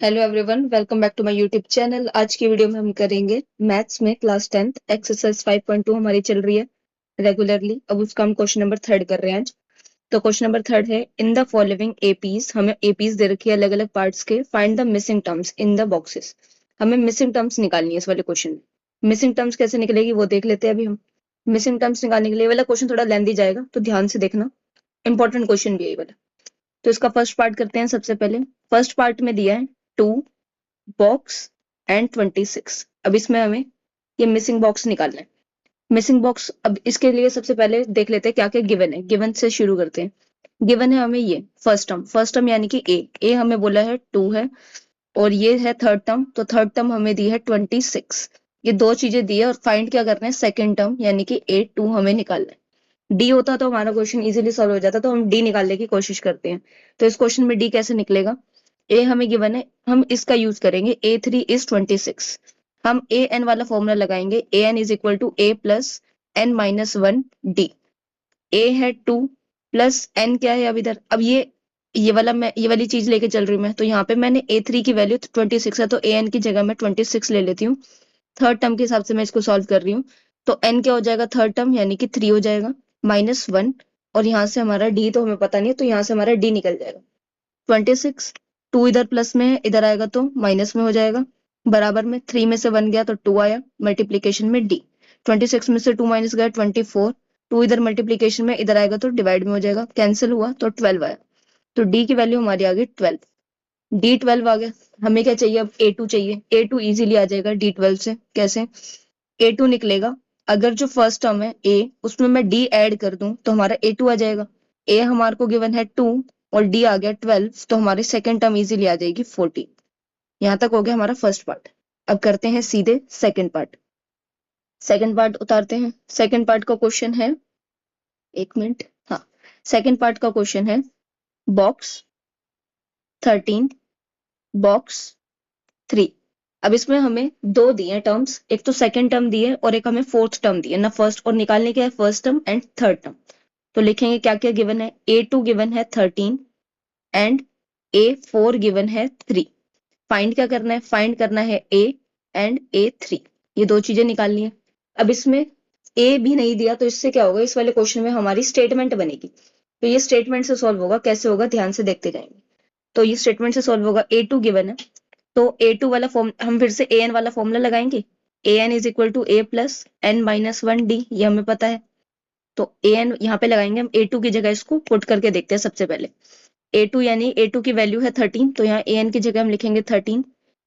Hello everyone, welcome back to my YouTube channel. आज की video में हम करेंगे मैथ्स में क्लास 10th एक्सरसाइज 5.2 हमारी चल रही है रेगुलरली। अब उसका हम क्वेश्चन नंबर थर्ड कर रहे हैं आज। तो क्वेश्चन नंबर थर्ड है, इन द फॉलोइंग एपीज, हमें एपीज दे रखी है अलग अलग पार्ट्स के, find the missing terms in the boxes. हमें मिसिंग टर्म्स निकालनी है इस वाले क्वेश्चन में। मिसिंग टर्म्स कैसे निकलेगी वो देख लेते हैं अभी हम। मिसिंग टर्म्स निकालने के लिए वाला क्वेश्चन थोड़ा लेंदी जाएगा, तो ध्यान से देखना, इंपॉर्टेंट क्वेश्चन भी है ये वाला। तो इसका फर्स्ट पार्ट करते हैं। सबसे पहले फर्स्ट पार्ट में दिया है 2 बॉक्स एंड 26। अब इसमें हमें ये मिसिंग बॉक्स निकालना है। मिसिंग बॉक्स, अब इसके लिए सबसे पहले देख लेते हैं क्या क्या गिवन है। गिवन से शुरू करते हैं। गिवन है हमें ये फर्स्ट टर्म यानी कि ए हमें बोला है 2 है, और ये है थर्ड टर्म, तो थर्ड टर्म हमें दी है 26। ये दो चीजें दी है और फाइंड क्या करना है, सेकंड टर्म यानी कि A2 हमें निकालना है। डी होता तो हमारा क्वेश्चन इजीली सॉल्व हो जाता, तो हम डी निकालने की कोशिश करते हैं। तो इस क्वेश्चन में डी कैसे निकलेगा, ए हमें गिवन है, हम इसका यूज करेंगे A3 इज 26। हम ए एन वाला फॉर्मूला लगाएंगे, A N is equal to A plus N minus one D. A है 2 प्लस एन क्या है अब इधर, अब ये वाला मैं ये वाली चीज लेके चल रही हूँ मैं, तो यहाँ पे मैंने A3 की वैल्यू 26 है, तो ए एन की जगह मैं 26 ले लेती हूँ। थर्ड टर्म के हिसाब से मैं इसको सॉल्व कर रही हूँ। तो एन क्या हो जाएगा, थर्ड टर्म यानी कि 3 हो जाएगा माइनस वन, और यहाँ से हमारा डी तो हमें पता नहीं है, तो यहाँ से हमारा डी निकल जाएगा 26। 2 इधर प्लस में है, इधर आएगा तो माइनस में हो जाएगा। बराबर में 3 में से 1 गया तो 2 आया, मल्टीप्लीकेशन में डी। 26 में से 2 माइनस गया 24। 2 इधर मल्टीप्लीकेशन में, इधर आएगा तो डिवाइड में हो जाएगा, कैंसिल हुआ तो 12 आया। तो डी की वैल्यू हमारी आ गई 12। डी 12 आ गया। हमें क्या चाहिए, अब A2 चाहिए। A2 इजीली आ जाएगा D12 से। कैसे A2 निकलेगा, अगर जो फर्स्ट टर्म है ए, उसमें मैं डी ऐड कर दूं तो हमारा A2 आ जाएगा। ए हमारे को गिवन है 2 और डी आ गया 12, तो हमारी सेकंड टर्म इजीली आ जाएगी 14। यहाँ तक हो गया हमारा फर्स्ट पार्ट। अब करते हैं सीधे सेकंड पार्ट। सेकंड पार्ट उतारते हैं। सेकंड पार्ट का क्वेश्चन है, एक मिनट, हाँ, सेकंड पार्ट का क्वेश्चन है बॉक्स 13 बॉक्स 3। अब इसमें हमें दो दिए टर्म्स, एक तो सेकंड टर्म दी है और एक हमें फोर्थ टर्म दी है ना, फर्स्ट, और निकालने के है first term and third term. तो लिखेंगे क्या क्या गिवन है, A2 गिवन है 13 एंड A4 गिवन है 3। फाइंड क्या करना है, फाइंड करना है A एंड A3, ये दो चीजें निकालनी है। अब इसमें A भी नहीं दिया, तो इससे क्या होगा, इस वाले क्वेश्चन में हमारी स्टेटमेंट बनेगी। तो ये स्टेटमेंट से सॉल्व होगा, कैसे होगा ध्यान से देखते जाएंगे। तो ये स्टेटमेंट से सॉल्व होगा। A2 गिवन है, तो A2 वाला फॉर्म हम फिर से AN वाला फॉर्मूला लगाएंगे। AN is equal to A plus N minus one D, ये हमें पता है। तो AN यहाँ पे लगाएंगे हम, A2 की जगह इसको पुट करके देखते हैं सबसे पहले। A2 यानी A2 की वैल्यू है 13, तो यहाँ AN की जगह हम लिखेंगे 13।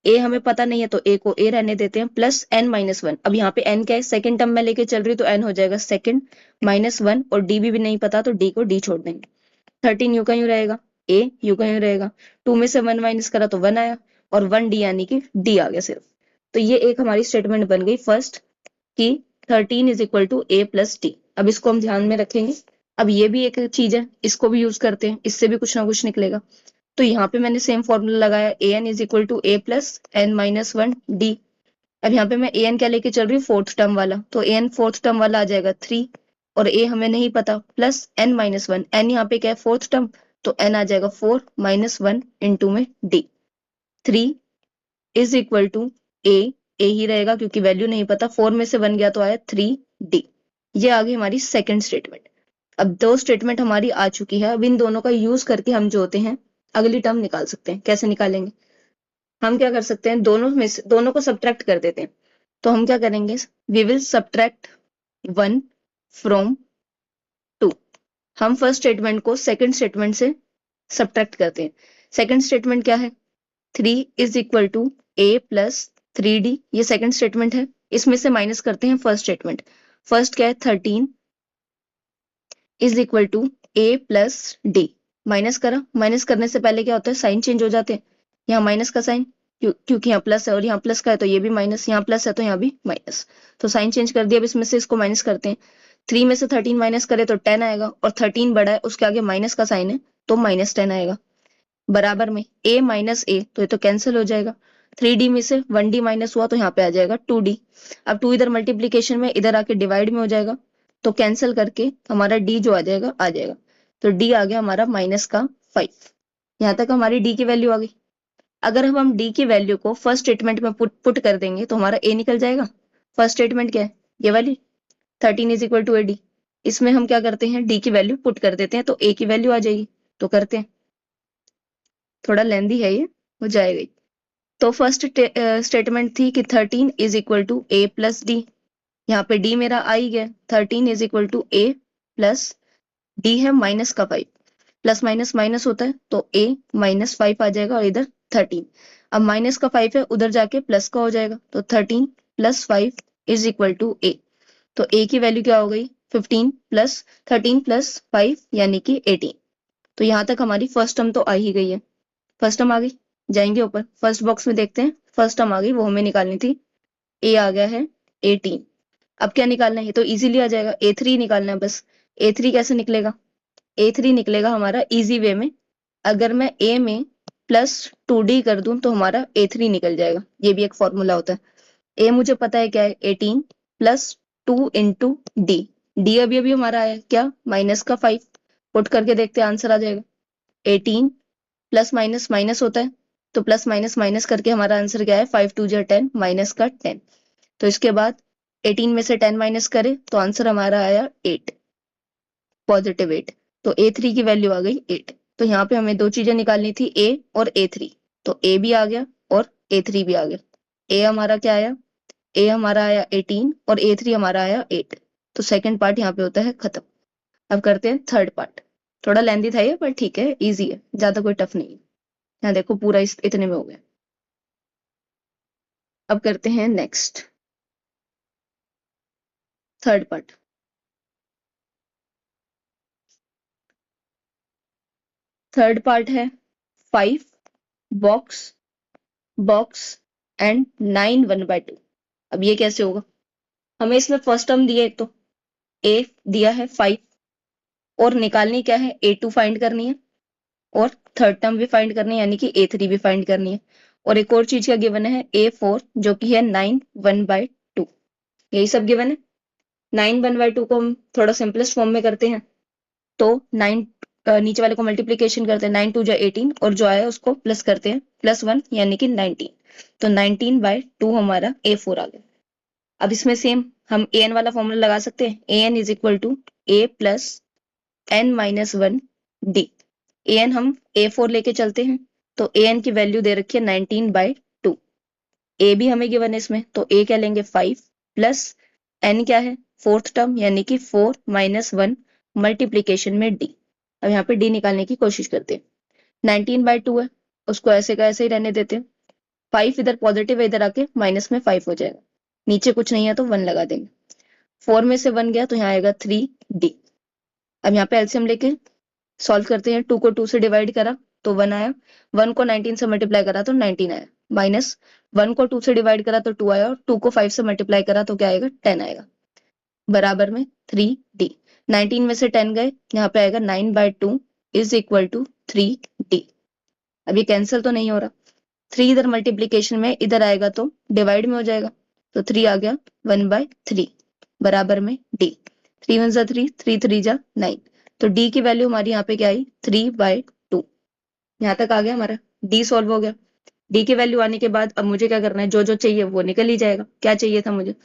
A हमें पता नहीं है तो A को A रहने देते हैं, प्लस एन माइनस वन। अब यहाँ पे N क्या है, सेकंड टर्म में लेके चल रही हूँ, तो N हो जाएगा सेकंड माइनस वन, और D भी नहीं पता तो D को D छोड़ देंगे। 13 यूं का यूं रहेगा, A यूं का यूं रहेगा, 2 में से 1 माइनस करा तो 1 आया, और 1D यानी कि D आ गया सिर्फ। तो ये एक हमारी स्टेटमेंट बन गई फर्स्ट की 13 is equal to A plus D. अब इसको हम ध्यान में रखेंगे। अब ये भी एक चीज है, इसको भी यूज करते हैं, इससे भी कुछ ना कुछ निकलेगा। तो यहाँ पे मैंने सेम फॉर्मूला लगाया, A N is equal to A plus N minus one D. अब यहाँ पे मैं ए एन क्या लेके चल रही हूँ, फोर्थ टर्म वाला, तो ए एन फोर्थ टर्म वाला आ जाएगा 3, और ए हमें नहीं पता, plus N minus one. N यहाँ पे क्या है, फोर्थ टर्म, तो एन आ जाएगा 4 माइनस वन इंटू में D. 3 is equal to A ही रहेगा क्योंकि वैल्यू नहीं पता, 4 में से 1 गया तो आया 3D। ये आ गई हमारी सेकंड स्टेटमेंट। अब दो स्टेटमेंट हमारी आ चुकी है, अब इन दोनों का यूज करके हम जो होते हैं अगली टर्म निकाल सकते हैं। कैसे निकालेंगे, हम क्या कर सकते हैं, दोनों में से दोनों को सब्ट्रैक्ट कर देते हैं। तो हम क्या करेंगे, वी विल सब्ट्रैक्ट 1 फ्रॉम 2। हम फर्स्ट स्टेटमेंट को सेकंड स्टेटमेंट से सब्ट्रैक्ट करते हैं। सेकंड स्टेटमेंट क्या है, 3 is equal to A plus 3D, ये सेकंड स्टेटमेंट है। इसमें से माइनस करते हैं फर्स्ट स्टेटमेंट। फर्स्ट क्या है, 13 is equal to A plus D. Minus करा, माइनस करने से पहले क्या होता है, साइन चेंज हो जाते हैं। यहाँ माइनस का साइन, क्योंकि यहाँ प्लस है और यहाँ प्लस का है तो ये भी माइनस, यहाँ प्लस है तो यहाँ भी माइनस, तो साइन चेंज कर दिया। अब इसमें से इसको माइनस करते हैं। 3 में से 13 माइनस करे तो 10 आएगा, और 13 बड़ा है, उसके आगे माइनस का साइन है तो माइनस 10 आएगा। बराबर में a माइनस ए, तो ये तो कैंसिल हो जाएगा। 3D में से 1D माइनस हुआ तो यहाँ पे आ जाएगा 2D। अब 2 इधर मल्टीप्लीकेशन में, इधर आके डिवाइड में हो जाएगा, तो कैंसिल करके हमारा D जो आ जाएगा आ जाएगा। तो D आ गया हमारा माइनस का 5। यहाँ तक हमारी D की वैल्यू आ गई। अगर हम डी की वैल्यू को फर्स्ट स्टेटमेंट में पुट कर देंगे तो हमारा ए निकल जाएगा। फर्स्ट स्टेटमेंट क्या है, ये वाली 13 is equal to A D. इसमें हम क्या करते हैं, डी की वैल्यू पुट कर देते हैं तो ए की वैल्यू आ जाएगी। तो करते हैं, थोड़ा लेंदी है ये, हो जाएगा। तो फर्स्ट स्टेटमेंट थी कि 13 is equal to A plus D. यहाँ पे डी मेरा आ ही गया। 13 is equal to A plus D है माइनस का 5, प्लस माइनस माइनस होता है तो ए माइनस 5 आ जाएगा, और इधर 13। अब माइनस का 5 है, उधर जाके प्लस का हो जाएगा, तो 13 प्लस 5 इज इक्वल टू ए। तो ए की वैल्यू क्या हो गई, 15 प्लस 13 प्लस 5 यानी कि 18। तो यहाँ तक हमारी फर्स्ट टर्म तो आ ही गई है। फर्स्ट टर्म आ गई, जाएंगे ऊपर फर्स्ट बॉक्स में देखते हैं। फर्स्ट टर्म आ गई, वो हमें निकालनी थी। ए आ गया है 18। अब क्या निकालना है, ये तो इजीली आ जाएगा, A3 निकालना है बस। A3 कैसे निकलेगा, A3 निकलेगा हमारा इजी वे में। अगर मैं A में प्लस 2D कर दूं तो हमारा A3 निकल जाएगा। ये भी एक फॉर्मूला होता है। ए मुझे पता है क्या है, 18 प्लस 2 इंटू डी। डी अभी अभी हमारा आया क्या, माइनस का 5। पुट करके देखते हैं, आंसर आ जाएगा। 18 प्लस माइनस माइनस होता है, तो प्लस माइनस माइनस करके हमारा आंसर क्या है, 5 2 10 माइनस का 10। तो इसके बाद 18 में से 10 माइनस करे तो आंसर हमारा आया 8, पॉजिटिव 8। तो A3 की वैल्यू आ गई 8। तो यहाँ पे हमें दो चीजें निकालनी थी, A और A3। तो A भी आ गया और A3 भी आ गया। A हमारा क्या आया, A हमारा आया 18 और A3 हमारा आया 8। तो सेकंड पार्ट यहाँ पे होता है खत्म। अब करते हैं थर्ड पार्ट। थोड़ा लेंदी था ये, पर ठीक है, इजी है, ज्यादा कोई टफ नहीं है। यहाँ देखो पूरा इतने में हो गया। अब करते हैं next, third part. Third part है 5 बॉक्स बॉक्स एंड 9 1/2। अब ये कैसे होगा, हमें इसमें फर्स्ट टर्म दिया है, तो ए दिया है 5, और निकालनी क्या है, A2 फाइंड करनी है, और थर्ड टर्म भी फाइंड करनी है, यानी कि A3 भी फाइंड करनी है। और एक और चीज का गिवन है A4, जो कि है 9 1/2। यही सब गिवन है। 9 1/2 को हम थोड़ा सिंपलेस्ट फॉर्म में करते हैं, तो 9 नीचे वाले को मल्टीप्लीकेशन करते हैं, 9 2 जा 18, और जो आया उसको प्लस करते हैं, +1 यानी कि 19। तो 19/2 हमारा A4 आ गया। अब इसमें सेम हम an वाला फॉर्मूला लगा सकते हैं। an is equal to a plus n minus 1 D. an हम A4 लेके चलते हैं, तो an की वैल्यू दे रखी है 19/2। a भी हमें गिवन है इसमें, तो a क्या लेंगे 5 प्लस n क्या है, फोर्थ टर्म यानी कि 4 माइनस 1 मल्टीप्लीकेशन में d। अब यहाँ पे d निकालने की कोशिश करते हैं। 19/2 है, उसको ऐसे का ऐसे ही रहने देते हैं। 5 इधर पॉजिटिव है, इधर आके माइनस में 5 हो जाएगा। नीचे कुछ नहीं है तो 1 लगा देंगे। 4 में से 1 गया तो यहाँ आएगा 3d। अब यहाँ पे एलसीएम लेके सॉल्व करते हैं। 2 को 2 से डिवाइड करा तो 1 आया, 1 को 19 से मल्टीप्लाई करा तो 19 आया, माइनस 1 को 2 से डिवाइड करा तो 2 आया, और 2 को 5 से मल्टीप्लाई करा तो क्या आएगा, 10 आएगा, बराबर में 3d। 19 में से 10 गए, यहाँ पे आएगा 9/2 इज इक्वल टू 3d। अब ये कैंसिल तो नहीं हो रहा, 3 इधर मल्टीप्लीकेशन में, इधर आएगा तो डिवाइड में हो जाएगा, तो 3 आ गया 1/3 बराबर में d। 3 1 जा 3, 3 3 जा 9। तो d की वैल्यू हमारी यहाँ पे क्या आई, 3/2। यहाँ तक आ गया हमारा, d सॉल्व हो गया। d की वैल्यू आने के बाद अब मुझे क्या करना है, जो जो चाहिए वो निकल ही जाएगा। क्या चाहिए था मुझे,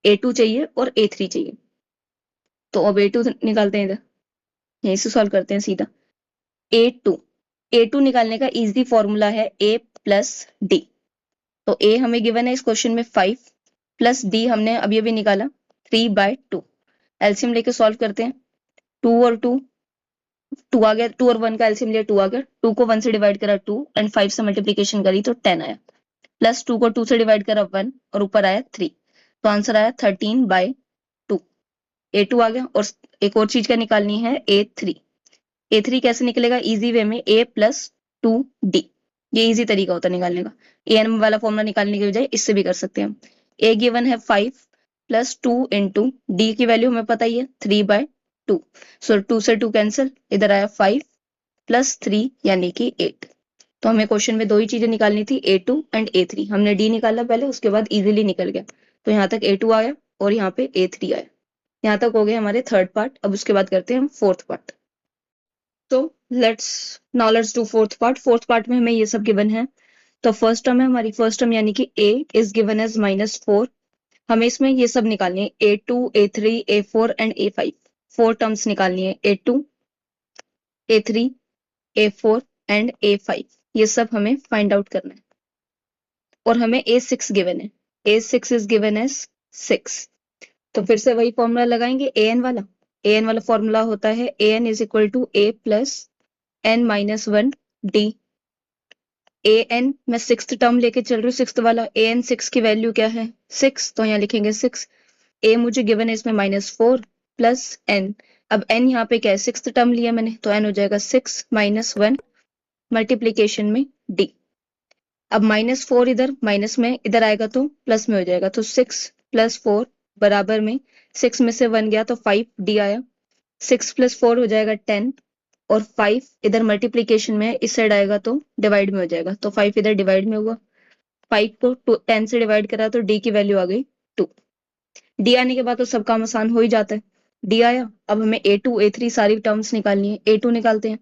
A2 चाहिए और A3 चाहिए। तो अब A2 निकालते हैं, इधर यहीं से सॉल्व करते हैं सीधा। A2 A2 निकालने का इजी फॉर्मूला है A प्लस D। तो A हमें गिवन है इस क्वेश्चन में 5, प्लस D हमने अभी अभी निकाला 3/2। एलसीएम लेके सॉल्व करते हैं। 2 और 2, 2 आ गया, 2 और 1 का एलसीएम लिया, 2 आ गया। 2 को 1 से डिवाइड करा 2, एंड 5 से मल्टीप्लीकेशन करी तो 10 आया, प्लस 2 को 2 से डिवाइड करा 1, और ऊपर आया 3। तो आंसर आया 13/2। A2 आ गया। और एक और चीज क्या निकालनी है, A3। A3 कैसे निकलेगा, इजी वे में, A प्लस 2D। ये इजी तरीका होता है निकालने का। an वाला फॉर्मूला निकालने के बजाय इससे भी कर सकते हैं हम। A गिवन है 5 प्लस 2 इंटू D की वैल्यू हमें पता ही है 3/2। सो 2 से 2 कैंसिल, इधर आया 5 प्लस 3 यानी कि 8। तो हमें क्वेश्चन में दो ही चीजें निकालनी थी, A2 एंड A3। हमने D निकाला पहले, उसके बाद इजीली निकल गया। तो यहाँ तक A2 आया और यहाँ पे A3 आया। यहाँ तक हो गए हमारे थर्ड पार्ट। अब उसके बाद करते हैं हम फोर्थ पार्ट। तो let's do fourth part. Fourth part में हमें ये सब गिवन है तो फर्स्ट टर्म है हमारी, फर्स्ट टर्म यानी कि a इज गिवन एज -4। हमें इसमें ये सब निकालनी है, a2 a3 a4 and a5। 4 terms निकालनी है, a2 a3 a4 and a5। ये सब हमें फाइंड आउट करना है। और हमें a6 गिवन है, a6 इज गिवन एज 6। तो फिर से वही फॉर्मूला लगाएंगे an वाला फॉर्मूला होता है an is equal to a plus n minus 1 d। an मैं सिक्स टर्म लेके चल रही हूँ, सिक्स वाला an 6 की वैल्यू क्या है 6, तो यहाँ लिखेंगे 6। a मुझे गिवन है इसमें -4 प्लस n। अब n यहाँ पे क्या है, सिक्स टर्म लिया मैंने, तो n हो जाएगा 6 माइनस 1 मल्टीप्लीकेशन में d। अब -4 इधर माइनस में इधर आएगा तो प्लस में हो जाएगा, तो 6 प्लस 4 बराबर में 6 में से 1 गया तो 5 d आया। 6 प्लस 4 हो जाएगा 10 और 5 इधर मल्टीप्लीकेशन में है, इस साइड आएगा तो डिवाइड में हो जाएगा, तो 5 इधर डिवाइड में हुआ। 5 को 10 से डिवाइड करा तो d की वैल्यू आ गई 2। d आने के बाद तो सब काम आसान हो ही जाता है। d आया, अब हमें a2 a3 सारी टर्म्स निकालनी है। a2 निकालते हैं,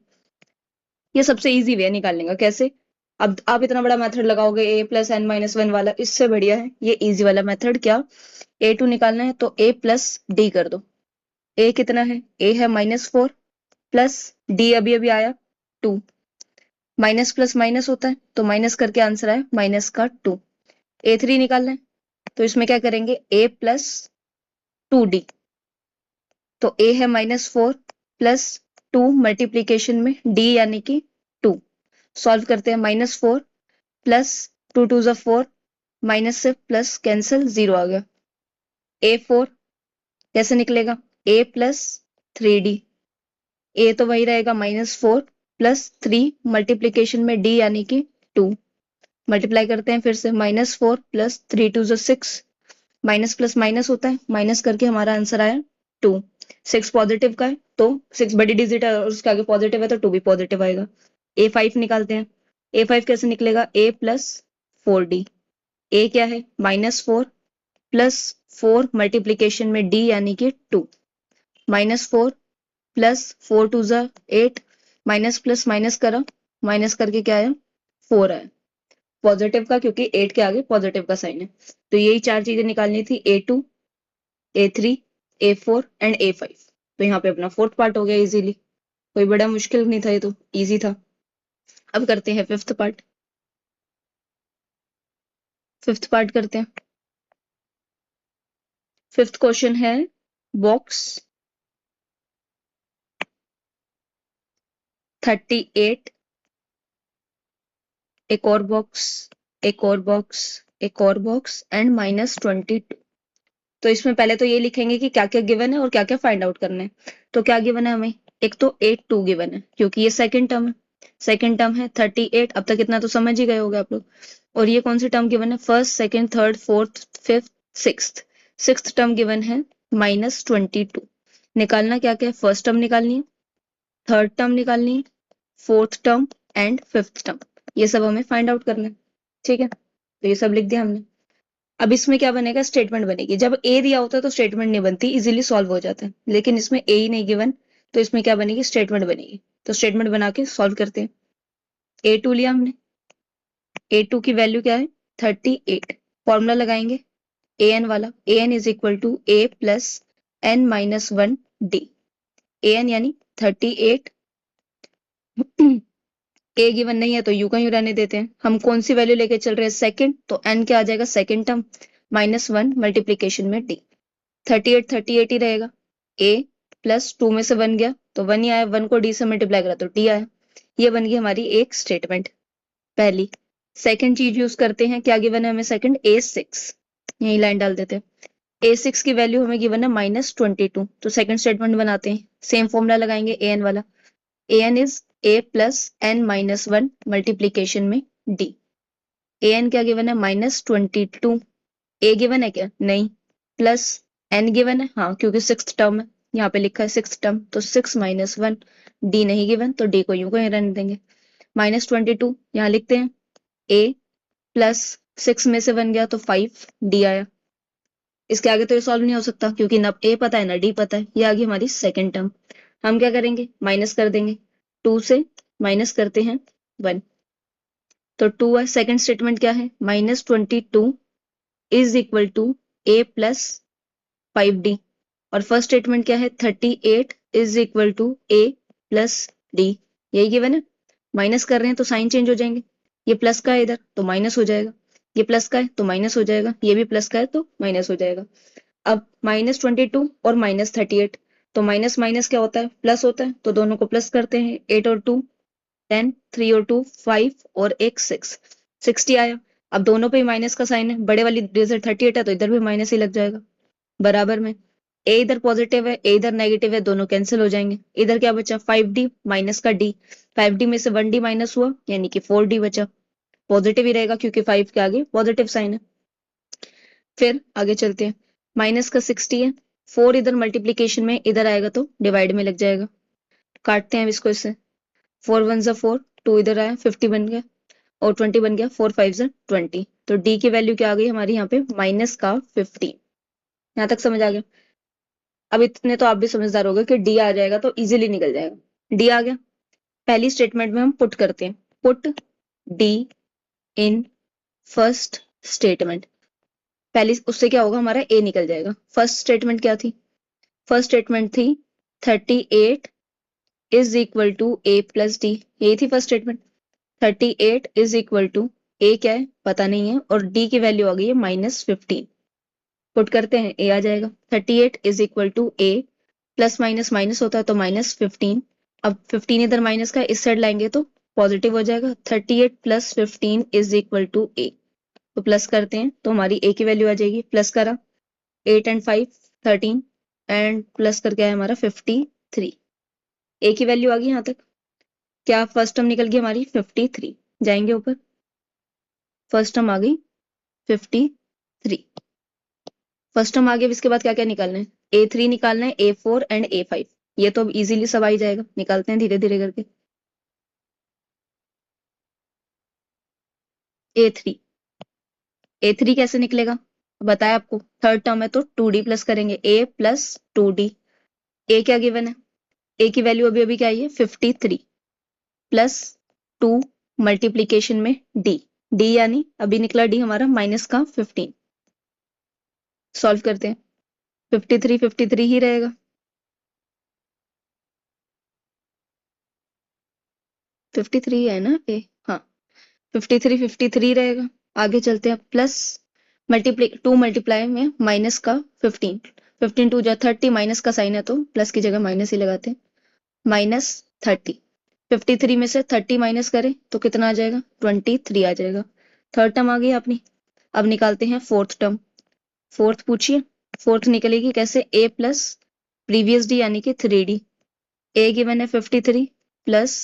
ये सबसे इजी वे है निकालने का। कैसे? अब आप इतना बड़ा मेथड लगाओगे a प्लस n माइनस 1 वाला, इससे बढ़िया है ये इजी वाला मेथड। क्या? a2 निकालना है तो a प्लस d कर दो। a कितना है? a है -4 प्लस d अभी अभी आया 2। माइनस प्लस माइनस होता है तो माइनस करके आंसर आया माइनस का 2। a3 निकालना है तो इसमें क्या करेंगे, a प्लस 2d। तो a है -4 प्लस 2 मल्टीप्लीकेशन में d यानी कि 2। सॉल्व करते हैं, -4 प्लस 2 2 ज़ा 4, माइनस से प्लस कैंसिल 0 आ गया। a4 कैसे निकलेगा, a प्लस 3d। a तो वही रहेगा -4 प्लस 3 मल्टीप्लीकेशन में d यानी कि 2। मल्टीप्लाई करते हैं फिर से, -4 प्लस 3 2 ज़ा 6, माइनस प्लस माइनस होता है, माइनस करके हमारा आंसर आया 2। 6 पॉजिटिव का है तो 6 बड़ी डिजिट है और उसके आगे पॉजिटिव है तो 2 भी पॉजिटिव आएगा। a5 निकालते हैं, a5 कैसे निकलेगा, a प्लस 4d। a क्या है, -4 प्लस 4 मल्टीप्लीकेशन में d यानी कि 2। -4 प्लस 4 2 ज़ा 8, माइनस प्लस माइनस करा, माइनस करके क्या आया 4 आया पॉजिटिव का, क्योंकि 8 के आगे पॉजिटिव का साइन है। तो यही चार चीजें निकालनी थी, a2 a3 a4 and a5। तो यहाँ पे अपना फोर्थ पार्ट हो गया इजीली, कोई बड़ा मुश्किल नहीं था, ये तो इजी था। अब करते हैं फिफ्थ पार्ट। फिफ्थ पार्ट करते हैं। फिफ्थ क्वेश्चन है बॉक्स 38, एक और बॉक्स, एक और बॉक्स, एक और बॉक्स एंड -22। तो इसमें पहले तो ये लिखेंगे कि क्या क्या गिवन है और क्या क्या फाइंड आउट करना है। तो क्या गिवन है हमें, एक तो 82 गिवन है क्योंकि ये सेकंड टर्म है। सेकंड टर्म है 38, अब तक इतना तो समझ ही गए होंगे आप लोग। और ये कौन सी टर्म गिवन है, first second third fourth fifth sixth. Sixth term given है -22। निकालना क्या क्या है, फर्स्ट टर्म निकालनी है, थर्ड टर्म निकालनी है, fourth term and fifth term. ये सब हमें फाइंड आउट करना है। ठीक है, तो ये सब लिख दिया हमने। अब इसमें क्या बनेगा, स्टेटमेंट बनेगी। जब ए दिया होता है तो स्टेटमेंट नहीं बनती, इजीली सॉल्व हो जाता है, लेकिन इसमें ए ही नहीं गिवन तो इसमें क्या बनेगी, स्टेटमेंट बनेगी। तो स्टेटमेंट बना के सॉल्व करते हैं। a2 लिया हमने, a2 की वैल्यू क्या है 38। फॉर्मूला लगाएंगे an वाला, an is equal to a plus n minus 1 d। an यानी 38। a गिवन नहीं है तो यू का यू रहने देते हैं। हम कौन सी वैल्यू लेके चल रहे हैं, सेकंड, तो n क्या आ जाएगा सेकंड टर्म -1 मल्टीप्लीकेशन में d। 38 38 ही रहेगा। a प्लस 2 में से 1 गया तो 1 ही आया, 1 को d से मल्टीप्लाई करा तो d आया। ये बन गई हमारी एक स्टेटमेंट पहली। सेकंड चीज यूज करते हैं, क्या गिवन है हमें सेकंड, a6। यही लाइन डाल देते हैं। a6 की वैल्यू हमें गिवन है -22, तो सेकंड स्टेटमेंट बनाते हैं। सेम फॉर्मूला लगाएंगे an वाला, an is a plus n minus 1 multiplication में d। an क्या गिवन है -22। a गिवन है क्या, नहीं, प्लस n गिवन है, हाँ क्योंकि सिक्स टर्म है, यहाँ पे लिखा है सिक्स टर्म, तो 6 माइनस 1, d नहीं गिवन तो d को यूं को ही रहने देंगे। -22 यहाँ लिखते हैं, a प्लस 6 में से 1 गया तो 5 d आया। इसके आगे तो ये सॉल्व नहीं हो सकता क्योंकि ना a पता है ना d पता है। ये आ गई हमारी सेकेंड टर्म। हम क्या करेंगे, माइनस कर देंगे, 2 से माइनस करते हैं 1, तो 2 है। सेकंड स्टेटमेंट क्या है, -22 is equal to a plus 5d। और फर्स्ट स्टेटमेंट क्या है, 38 is equal to a plus d। यही गिवन है। माइनस कर रहे हैं तो साइन चेंज हो जाएंगे। ये प्लस का है इधर तो माइनस हो जाएगा, ये प्लस का है तो माइनस हो जाएगा, ये भी प्लस का है तो माइनस हो जाएगा। अब -22 और -38, तो माइनस माइनस क्या होता है, प्लस होता है, तो दोनों को प्लस करते हैं। 8 और 2 10, 3 और 2 5 और एक 6, 60 आया। अब दोनों पे माइनस का साइन है, बड़े वाली डिजिट 38 है तो इधर भी माइनस ही लग जाएगा। बराबर में ए इधर पॉजिटिव है, ए इधर नेगेटिव है, दोनों कैंसिल हो जाएंगे। इधर क्या बचा, 5d माइनस का d। 5d में से 1d माइनस हुआ यानी कि 4d बचा। पॉजिटिव ही रहेगा क्योंकि 5 के आगे पॉजिटिव साइन है। फिर आगे चलते हैं, माइनस का 60 है, 4 इधर मल्टीप्लीकेशन में इधर आएगा तो डिवाइड में लग जाएगा। काटते हैं अब इसको इससे, 4 1 जा 4, 2 इधर आया 50 बन गया और 20 बन गया, 4 5 जा 20। तो d की वैल्यू क्या आ गई हमारी यहाँ पे, माइनस का 50। यहाँ तक समझ आ गया। अब इतने तो आप भी समझदार हो गए कि डी आ जाएगा तो इजीली निकल जाएगा। डी आ गया। पहली स्टेटमेंट में हम पुट करते हैं, put D in first statement. पहली उससे क्या होगा, हमारा ए निकल जाएगा। फर्स्ट स्टेटमेंट क्या थी, फर्स्ट स्टेटमेंट थी 38 is equal to A plus D. यही थी first statement. 38 is equal to A क्या है पता नहीं है, और डी की वैल्यू आ गई है -15। पुट करते हैं, ए आ जाएगा। 38 is equal to A, plus minus minus होता है तो -15। अब 15 इधर माइनस का इस साइड लाएंगे तो पॉजिटिव हो जाएगा। 38 प्लस 15 इज इक्वल टू ए। तो प्लस करते हैं तो हमारी ए की वैल्यू आ जाएगी। प्लस करा, 8 एंड 5 13 एंड प्लस करके आया हमारा 53। ए की वैल्यू आ गई यहाँ तक। क्या फर्स्ट टर्म निकल गई हमारी 53। जाएंगे ऊपर, फर्स्ट टर्म आ गई 53। फर्स्ट टर्म आ गया। इसके बाद क्या क्या निकालना है, A3 निकालना है, A4 एंड A5। ये तो अब इजीली सब आ ही जाएगा, निकालते हैं धीरे धीरे करके। A3, A3 कैसे निकलेगा बताया आपको, थर्ड टर्म है तो 2D प्लस करेंगे, A प्लस 2D। A क्या गिवन है, A की वैल्यू अभी अभी क्या आई है 53 प्लस 2 मल्टीप्लीकेशन में D। D यानी अभी निकला D हमारा माइनस का 15। सॉल्व करते हैं, 53 53 ही रहेगा। 53 है ना ए, हाँ 53 53 रहेगा। आगे चलते हैं, प्लस मल्टीप्लाई 2 मल्टीप्लाई में माइनस का 15, 15 2 जा 30, माइनस का साइन है तो प्लस की जगह माइनस ही लगाते हैं। -30, 53 में से 30 माइनस करें तो कितना आ जाएगा, 23 आ जाएगा। थर्ड टर्म आ गई अपनी। अब निकालते हैं फोर्थ टर्म। फोर्थ पूछिए, फोर्थ निकलेगी कैसे, ए प्लस प्रीवियस डी यानी कि 3D। ए गिवन है 53 प्लस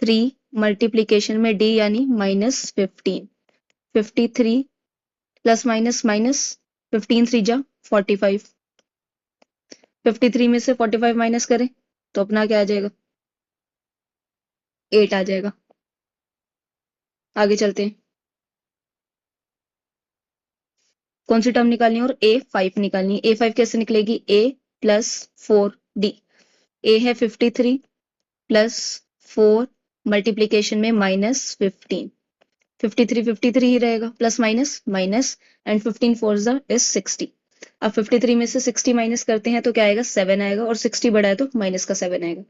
3 मल्टीप्लीकेशन में डी यानी -15। 53 प्लस माइनस माइनस, 15 3 जा 45। 53 में से 45 माइनस करें तो अपना क्या आ जाएगा, 8 आ जाएगा। आगे चलते हैं, कौन सी टर्म निकालनी है, और A5 निकालनी है। A5 कैसे निकलेगी, A प्लस 4D। A है 53 प्लस 4 मल्टीप्लीकेशन में -15। 53 53 ही रहेगा, plus minus minus and 15 4 is 60। अब 53 में से 60 माइनस करते हैं तो क्या आएगा, 7 आएगा, और 60 बड़ा है तो माइनस का 7 आएगा।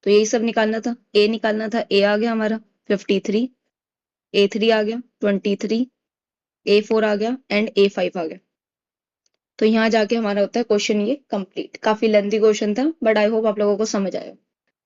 तो यही सब निकालना था, ए निकालना था। ए आ गया हमारा 53, A3 आ गया 23, A4 आ गया एंड A5 आ गया। तो यहाँ जाके हमारा होता है क्वेश्चन ये कंप्लीट। काफी लेंथी क्वेश्चन था बट आई होप आप लोगों को समझ आया।